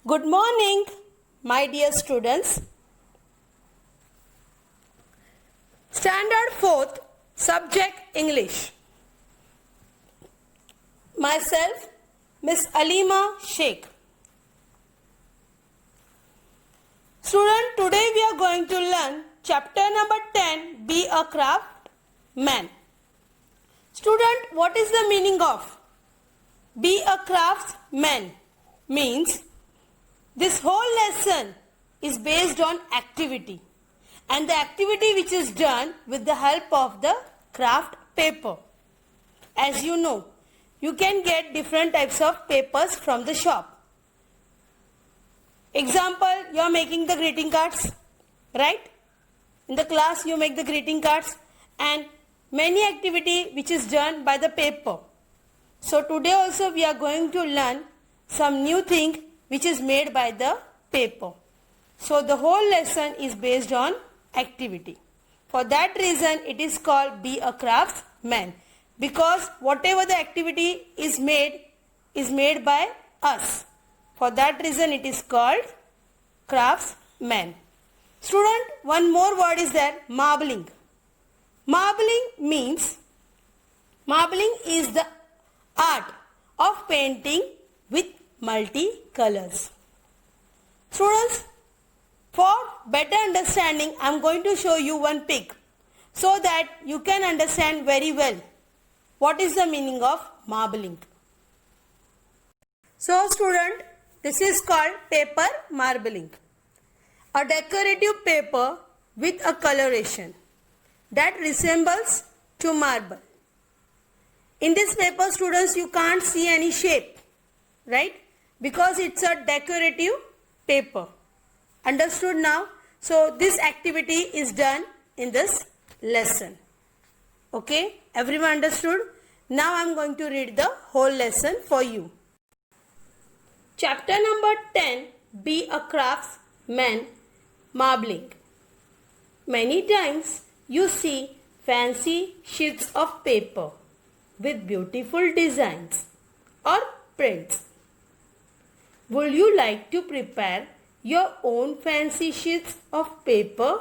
Good morning, my dear students. Standard 4th, subject English. Myself, Miss Alima Sheikh. Student, today we are going to learn chapter number 10, Be a Craft Man. Student, what is the meaning of Be a Craftsman? Means this whole lesson is based on activity, and the activity which is done with the help of the craft paper. As you know, you can get different types of papers from the shop. Example, you are making the greeting cards, right? In the class you make the greeting cards and many activity which is done by the paper. So today also we are going to learn some new thing which is made by the paper. So the whole lesson is based on activity. For that reason it is called Be a Craftsman, because whatever the activity is made by us. For that reason it is called craftsman. Student, one more word is there, marbling. Marbling is the art of painting with multi-colors. Students, for better understanding, I am going to show you one pic so that you can understand very well what is the meaning of marbling. So student, this is called paper marbling. A decorative paper with a coloration that resembles to marble. In this paper, students, you can't see any shape, right? Because it's a decorative paper. Understood now? So this activity is done in this lesson. Okay? Everyone understood? Now I am going to read the whole lesson for you. Chapter number 10, Be a Craftsman, Marbling. Many times you see fancy sheets of paper with beautiful designs or prints. Would you like to prepare your own fancy sheets of paper?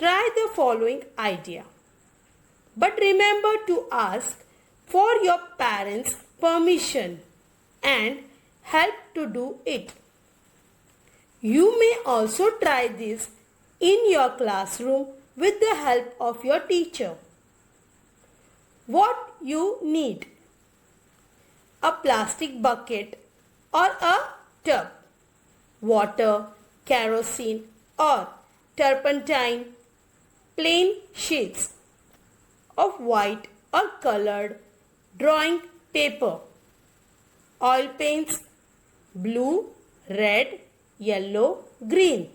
Try the following idea. But remember to ask for your parents' permission and help to do it. You may also try this in your classroom with the help of your teacher. What you need: a plastic bucket or a tub, water, kerosene or turpentine, plain sheets of white or colored drawing paper, oil paints, blue, red, yellow, green,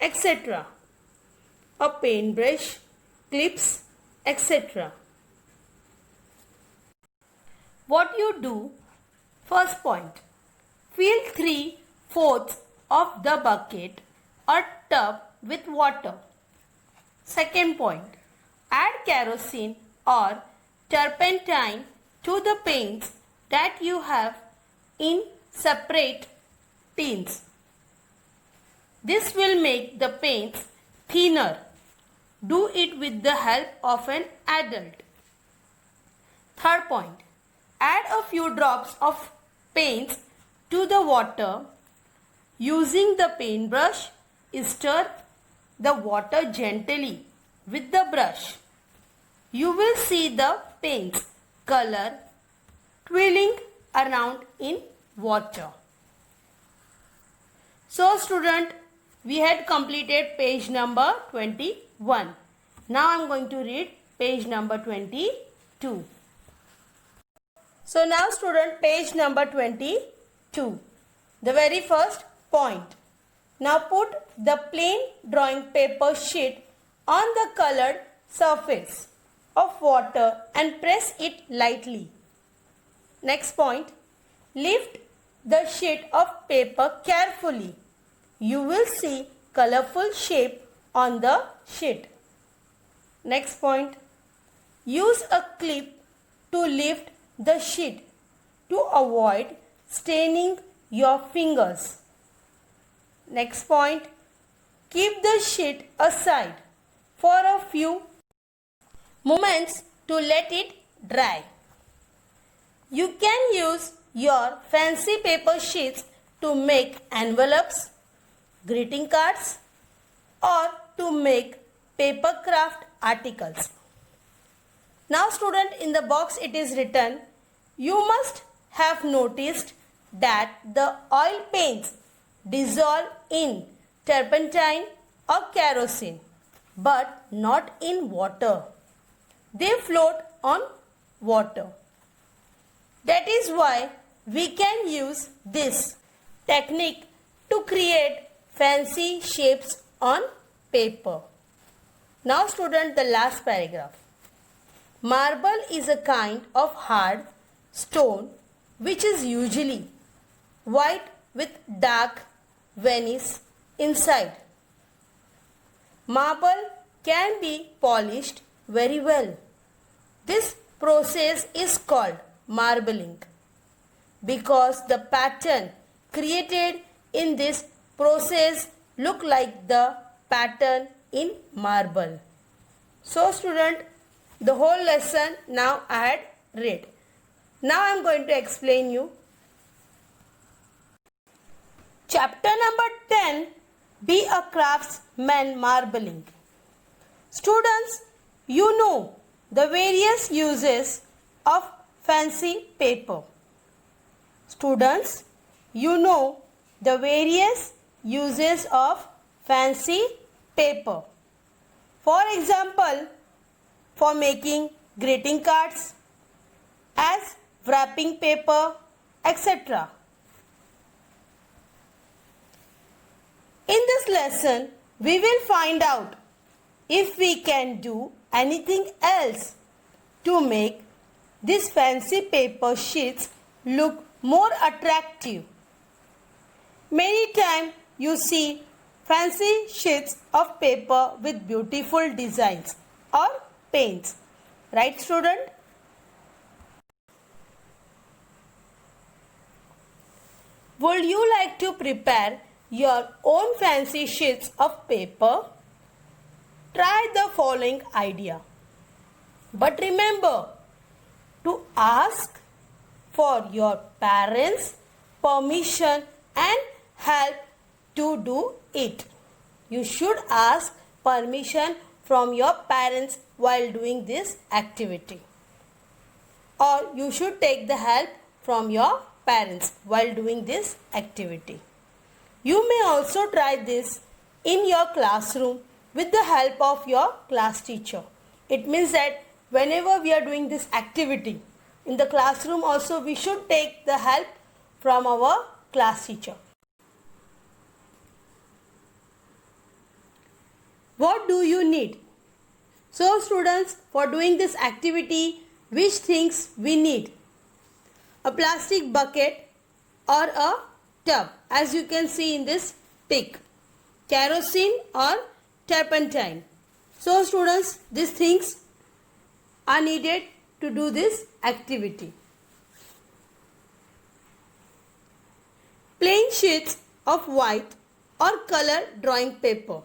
etc. A paintbrush, clips, etc. What you do? First point, fill 3/4 of the bucket or tub with water. Second point, add kerosene or turpentine to the paints that you have in separate tins. This will make the paints thinner. Do it with the help of an adult. Third point, add a few drops of paints to the water. Using the paintbrush, stir the water gently with the brush. You will see the paint's color twirling around in water. So student, we had completed page number 21. Now I am going to read page number 22. So now student, page number 22. The very first point. Now put the plain drawing paper sheet on the colored surface of water and press it lightly. Next point. Lift the sheet of paper carefully. You will see colorful shape on the sheet. Next point. Use a clip to lift the sheet to avoid staining your fingers. Next point, keep the sheet aside for a few moments to let it dry. You can use your fancy paper sheets to make envelopes, greeting cards, or to make paper craft articles. Now student, in the box it is written, you must have noticed that the oil paints dissolve in turpentine or kerosene, but not in water. They float on water. That is why we can use this technique to create fancy shapes on paper. Now student, the last paragraph. Marble is a kind of hard stone which is usually white with dark veins inside. Marble can be polished very well. This process is called marbling because the pattern created in this process look like the pattern in marble. So student, the whole lesson now I had read. Now I am going to explain you. Chapter number 10, Be a Craftsman Marbling. Students, you know the various uses of fancy paper. Students, you know the various uses of fancy paper. For example, for making greeting cards, as wrapping paper, etc. In this lesson, we will find out if we can do anything else to make these fancy paper sheets look more attractive. Many times you see fancy sheets of paper with beautiful designs or paints. Right, student? Would you like to prepare your own fancy sheets of paper? Try the following idea. But remember to ask for your parents' permission and help to do it. You should ask permission from your parents while doing this activity. Or you should take the help from your parents while doing this activity. You may also try this in your classroom with the help of your class teacher. It means that whenever we are doing this activity in the classroom also, we should take the help from our class teacher. What do you need? So students, for doing this activity, which things we need? A plastic bucket or a tub, as you can see in this pic. Kerosene or turpentine. So students, these things are needed to do this activity. Plain sheets of white or color drawing paper.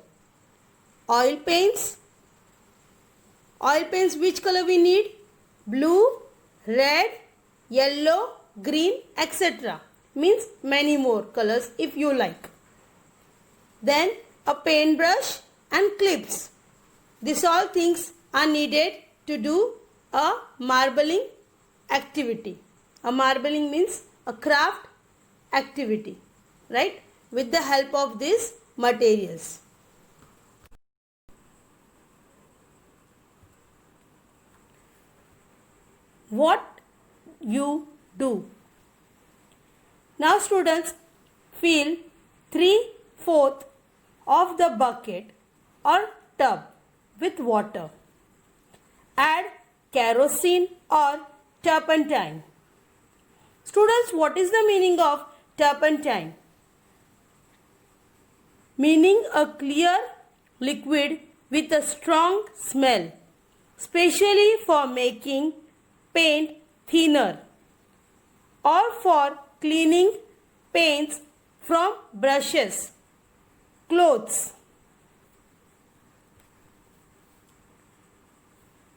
Oil paints. Oil paints, which color we need? Blue, red, yellow, green, etc. Means many more colors if you like. Then a paintbrush and clips. These all things are needed to do a marbling activity. A marbling means a craft activity, right? With the help of these materials. What you do? Now students, fill 3/4 of the bucket or tub with water. Add kerosene or turpentine. Students, what is the meaning of turpentine? Meaning a clear liquid with a strong smell, especially for making paint thinner or for cleaning paints from brushes, clothes.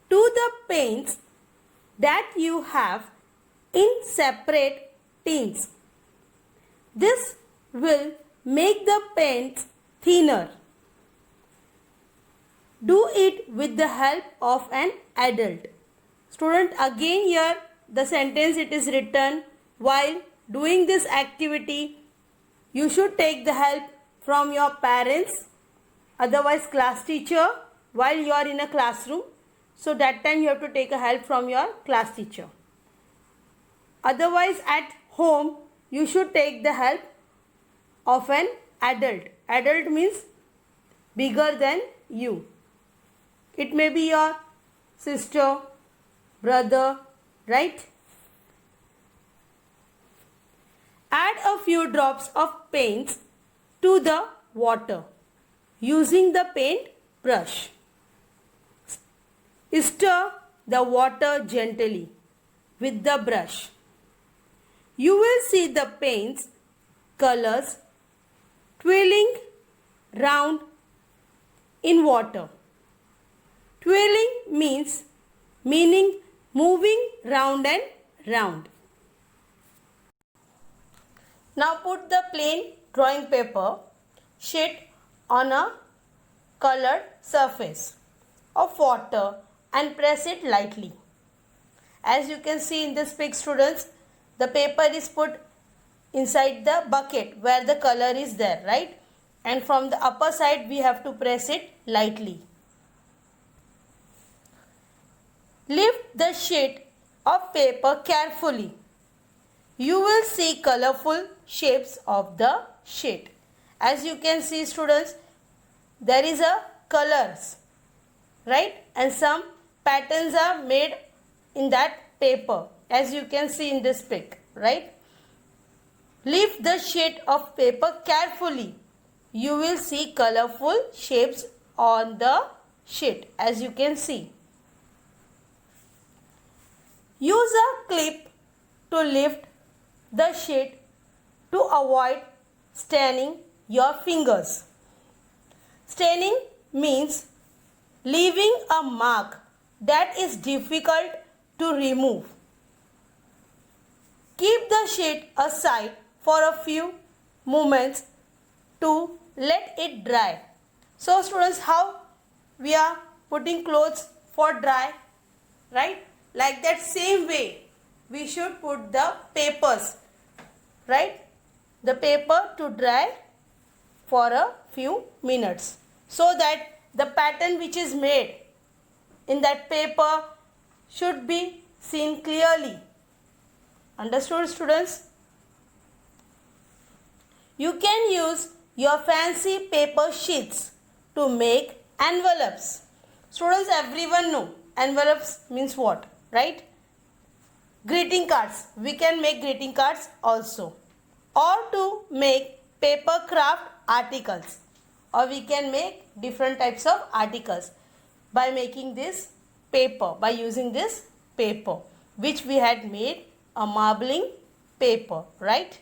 To the paints that you have in separate tins. This will make the paints thinner. Do it with the help of an adult. Student, again here the sentence it is written, while doing this activity you should take the help from your parents, otherwise class teacher, while you are in a classroom. So that time you have to take a help from your class teacher. Otherwise at home you should take the help of an adult. Adult means bigger than you. It may be your sister, brother, right? Add a few drops of paints to the water using the paint brush. Stir the water gently with the brush. You will see the paint's colors twirling round in water. Twirling meaning moving round and round. Now put the plain drawing paper sheet on a colored surface of water and press it lightly. As you can see in this pic, students, the paper is put inside the bucket where the color is there, right? And from the upper side we have to press it lightly. Lift the sheet of paper carefully. You will see colorful shapes of the sheet. As you can see, students, there is a colors, right? And some patterns are made in that paper, as you can see in this pic, right? Lift the sheet of paper carefully. You will see colorful shapes on the sheet, as you can see. Use a clip to lift the sheet to avoid staining your fingers. Staining means leaving a mark that is difficult to remove. Keep the sheet aside for a few moments to let it dry. So students, how we are putting clothes for dry, right? Like that same way we should put the papers, right? The paper to dry for a few minutes, so that the pattern which is made in that paper should be seen clearly. Understood, students? You can use your fancy paper sheets to make envelopes. Students, everyone know envelopes means what, right? Greeting cards. We can make greeting cards also. Or to make paper craft articles. Or we can make different types of articles by making this paper, by using this paper, which we had made a marbling paper, right?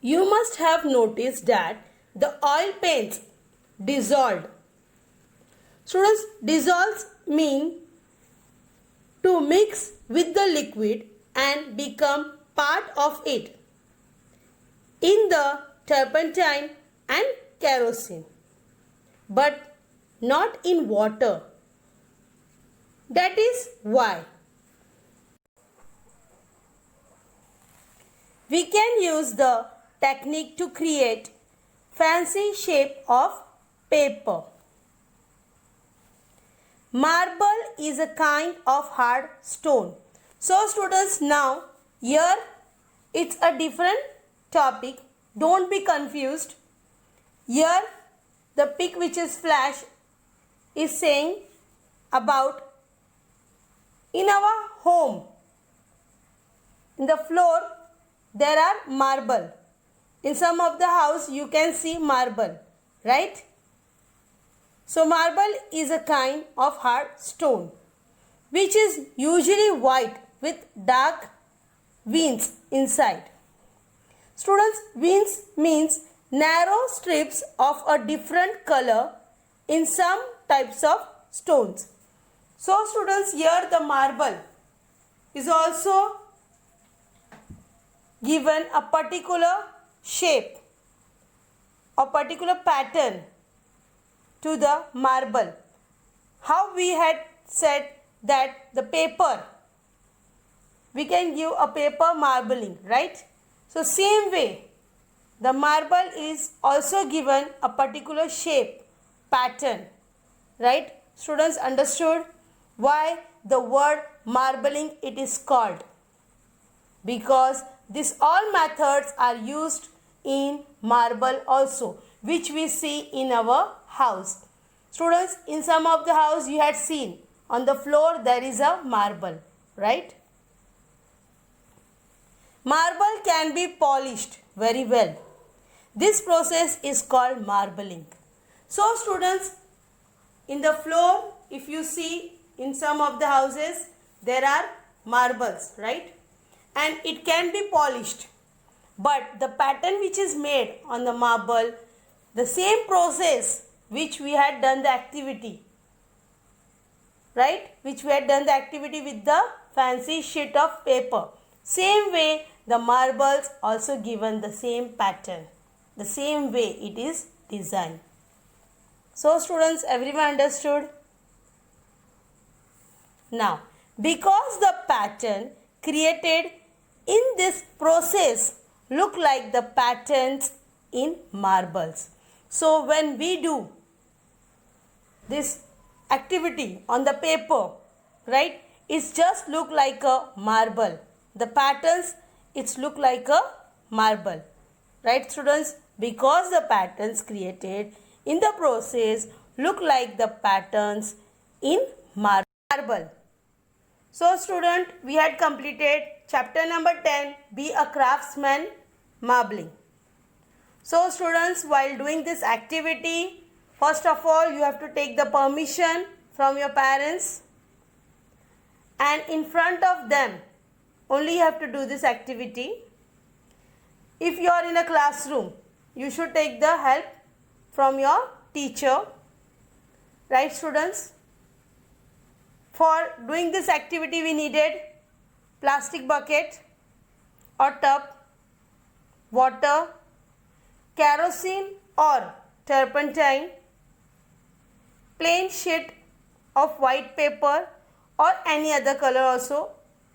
You must have noticed that the oil paints dissolved. Students, dissolves mean to mix with the liquid and become part of it in the turpentine and kerosene, but not in water. That is why we can use the technique to create fancy shape of paper. Marble is a kind of hard stone. So students, now here it's a different topic. Don't be confused. Here the pic which is flash is saying about in our home, in the floor there are marble. In some of the house you can see marble, right? So marble is a kind of hard stone which is usually white with dark veins inside. Students, veins means narrow strips of a different color in some types of stones. So students, here the marble is also given a particular shape, a particular pattern to the marble. How we had said that the paper, we can give a paper marbling, right? So same way, the marble is also given a particular shape, pattern, right? Students understood why the word marbling it is called? Because these all methods are used in marble also, which we see in our house. Students, in some of the house you had seen on the floor there is a marble, right? Marble can be polished very well. This process is called marbling. So students, in the floor, if you see in some of the houses, there are marbles, right? And it can be polished. But the pattern which is made on the marble, the same process which we had done the activity, right? Which we had done the activity with the fancy sheet of paper. Same way, the marbles also given the same pattern. The same way it is designed. So students, everyone understood? Now, because the pattern created in this process look like the patterns in marbles. So when we do this activity on the paper, right, it's just look like a marble. The patterns, it's look like a marble. Right students? Because the patterns created in the process look like the patterns in marble. So student, we had completed chapter number 10, Be a Craftsman, Marbling. So students, while doing this activity, first of all, you have to take the permission from your parents, and in front of them only you have to do this activity. If you are in a classroom, you should take the help from your teacher, right students? For doing this activity, we needed plastic bucket or tub, water, kerosene or turpentine, plain sheet of white paper or any other color also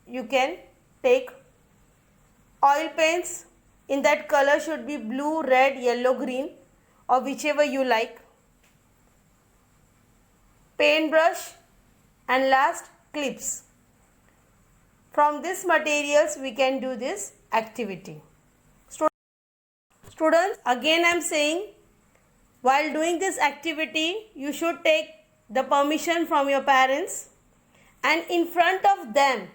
you can take, oil paints, in that color should be blue, red, yellow, green or whichever you like, paintbrush, and last clips. From these materials we can do this activity. Students, again I am saying, while doing this activity you should take the permission from your parents, and in front of them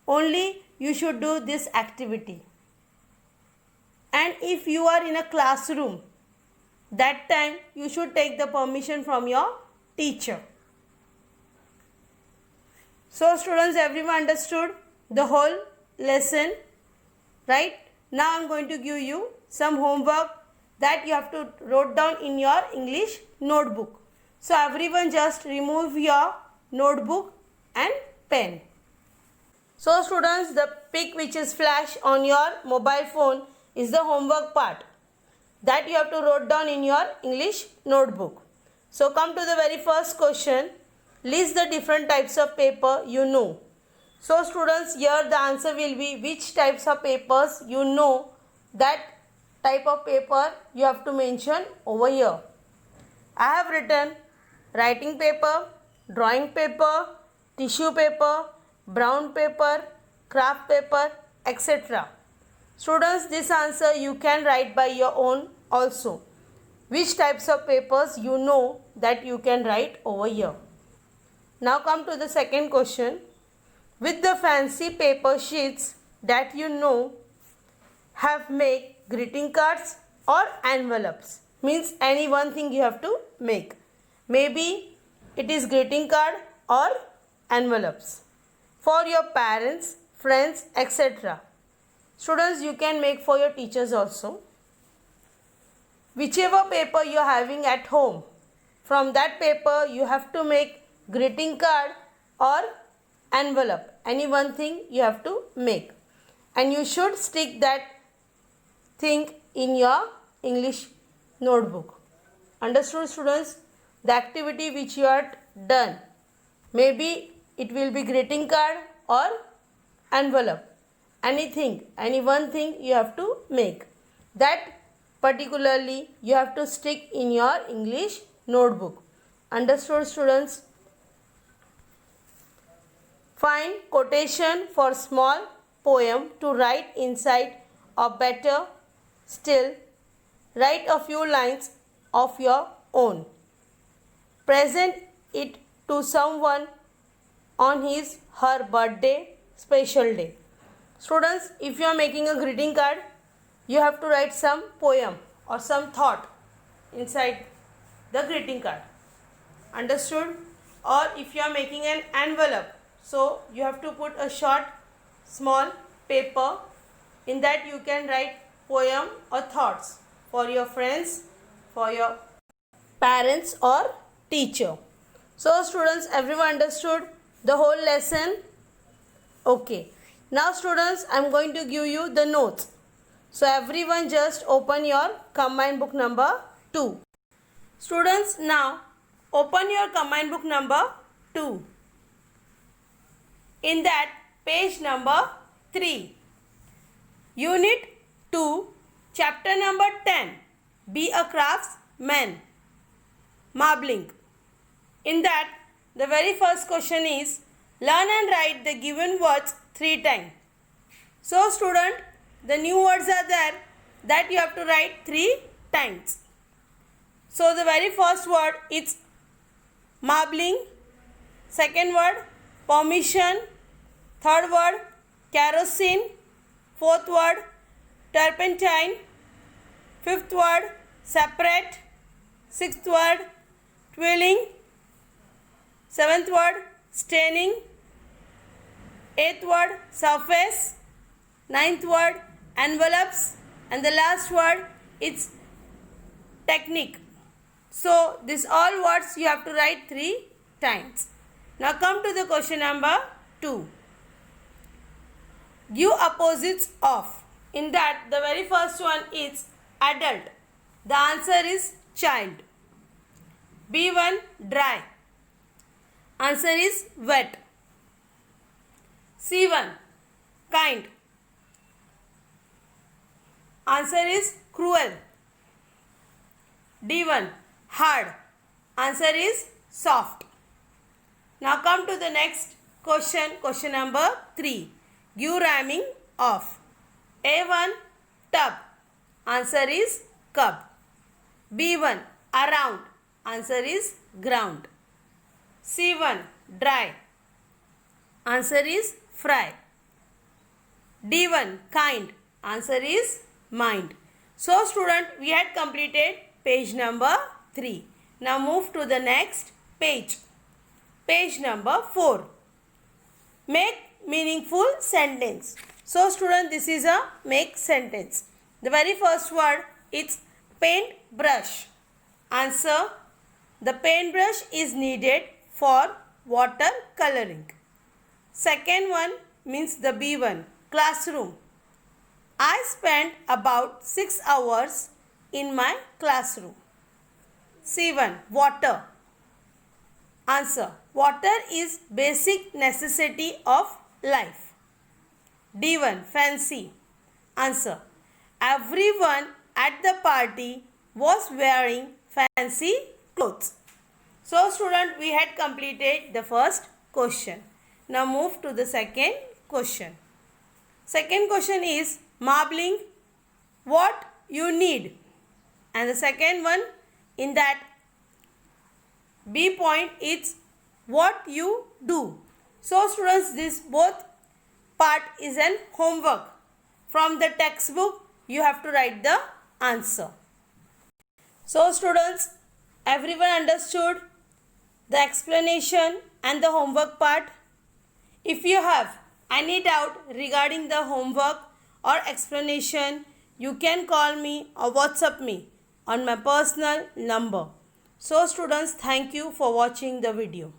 only you should do this activity. And if you are in a classroom, that time you should take the permission from your teacher. So students, everyone understood the whole lesson, right? Now I am going to give you some homework that you have to write down in your English notebook. So everyone just remove your notebook and pen. So students, the pic which is flash on your mobile phone is the homework part that you have to write down in your English notebook. So come to the very first question. List the different types of paper you know. So students, here the answer will be which types of papers you know. That type of paper you have to mention over here. I have written writing paper, drawing paper, tissue paper, brown paper, craft paper, etc. Students, this answer you can write by your own also. Which types of papers you know, that you can write over here. Now come to the second question. With the fancy paper sheets that you know, have make greeting cards or envelopes. Means any one thing you have to make. Maybe it is greeting card or envelopes. For your parents, friends, etc. Students, you can make for your teachers also. Whichever paper you are having at home, from that paper you have to make greeting card or envelope. Any one thing you have to make. And you should stick that thing in your English notebook. Understood, students? The activity which you have done, maybe it will be greeting card or envelope. Anything, any one thing you have to make. That particularly you have to stick in your English notebook. Understood, students? Find quotation for small poem to write inside, or better still, write a few lines of your own. Present it to someone on his her birthday, special day. Students, if you are making a greeting card, you have to write some poem or some thought inside the greeting card. Understood? Or if you are making an envelope, so you have to put a short small paper. In that you can write poem or thoughts for your friends, for your parents or teacher. So students, everyone understood the whole lesson? Okay. Now students, I am going to give you the notes. So everyone just open your combined book number 2. Students, now open your combined book number 2. In that, page number 3. Unit 2, chapter number 10. Be a craftsman. Marbling. In that, the very first question is, learn and write the given words 3 times. So student, the new words are there that you have to write 3 times. So the very first word is marbling. Second word, permission. Third word, kerosene. Fourth word, turpentine. Fifth word, separate. Sixth word, twirling. Seventh word, staining. Eighth word, surface. Ninth word, envelopes. And the last word is technique. So these all words you have to write 3 times. Now come to the question number 2. Give opposites of. In that, the very first one is adult. The answer is child. B1, dry. Answer is wet. C1, kind. Answer is cruel. D1, hard. Answer is soft. Now come to the next question, question number 3. Give rhyming of. A1, tub. Answer is cup. B1, around. Answer is ground. C1, dry. Answer is fry. D1, kind. Answer is mind. So student, we had completed page number 3. Now move to the next page. Page number 4. Make meaningful sentence. So student, this is a make sentence. The very first word is paint brush. Answer, the paintbrush is needed for water coloring. Second one means the B1, classroom. I spent about 6 hours in my classroom. C1, water. Answer, water is basic necessity of life. D1, fancy. Answer, everyone at the party was wearing fancy clothes. So student, we had completed the first question. Now move to the second question. Second question is marbling, what you need. And the second one in that B point is what you do. So students, this both part is an homework. From the textbook you have to write the answer. So students, everyone understood the explanation and the homework part? If you have Any doubt regarding the homework or explanation, you can call me or WhatsApp me on my personal number. So students, thank you for watching the video.